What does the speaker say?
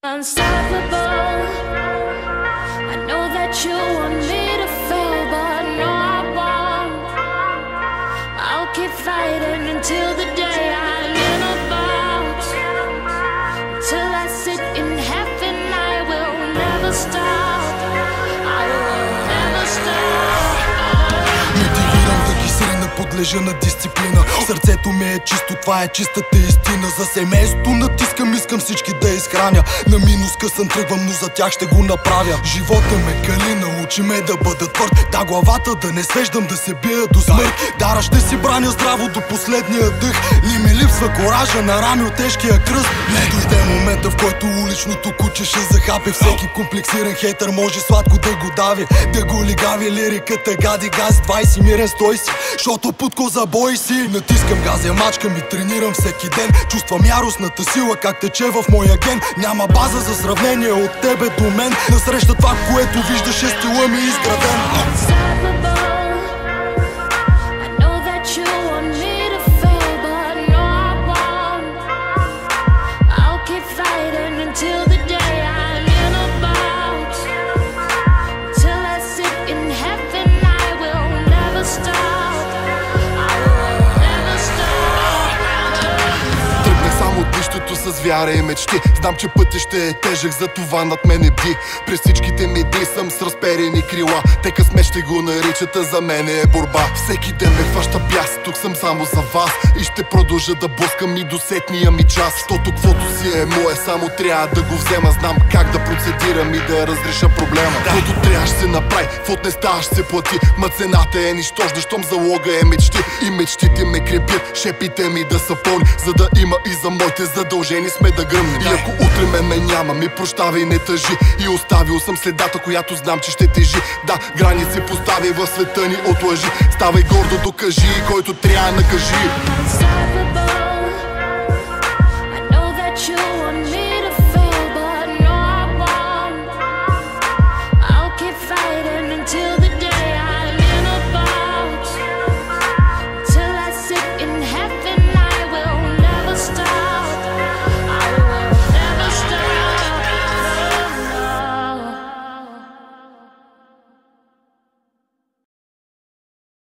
Unstoppable. I know that you want me to fail, but no, I won't. I'll keep fighting until the day I'm in a box. Till I sit in heaven, I will never stop. I will never stop. Мотивирам да ги срина, подлежа на дисциплина. Сърцето ми е чисто, това е чистата истина. За семейството натискам, искам всички да изхраня. На минус късъм тръгвам, но за тях ще го направя. Живота ме кали, научи ме да бъда твърд. Да, главата да не свеждам, да се бия до смърт. Дара ще си браня здраво до последния дъх. Ли ми липсва коража на рами от тежкия кръст. Не дойде момента, в който уличното куче ще захапи. Всеки комплексиран хейтър може сладко да го дави, да го лигави. Лириката гади газ, 20 мирен стой си, шото путко забой си. Натискам газя, мачкам и тренирам всеки ден. Чувствам яростната сила, как тече в моя ген. Няма база за сравнение от тебе до мен. Насреща това, което виждаш, е стила ми изграден. С вяра и мечти. Знам, че пътя ще е тежък, затова над мене бди. През всичките ми дни съм с разперени крила. Те късмет ще го наричат, а за мен е борба. Всеки ден ме хваща бяс, тук съм само за вас. И ще продължа да блъскам и до сетния ми час. Защото каквото си е мое, само трябва да го взема. Знам как да процедирам и да разреша проблема. Каквото трябва ще се направи, каквото не става ще се плати. Ма цената е нищожна, щом залога е мечти. И мечтите ме крепят, шепите ми да са пълни, за да има и за моите задължени сме да гръмнем. И ако утре ме няма, ми прощавай, не тъжи. И оставил съм следата, която знам, че ще тежи. Да, граници постави в света ни от лъжи. Ставай гордо, докажи, който трябва накажи.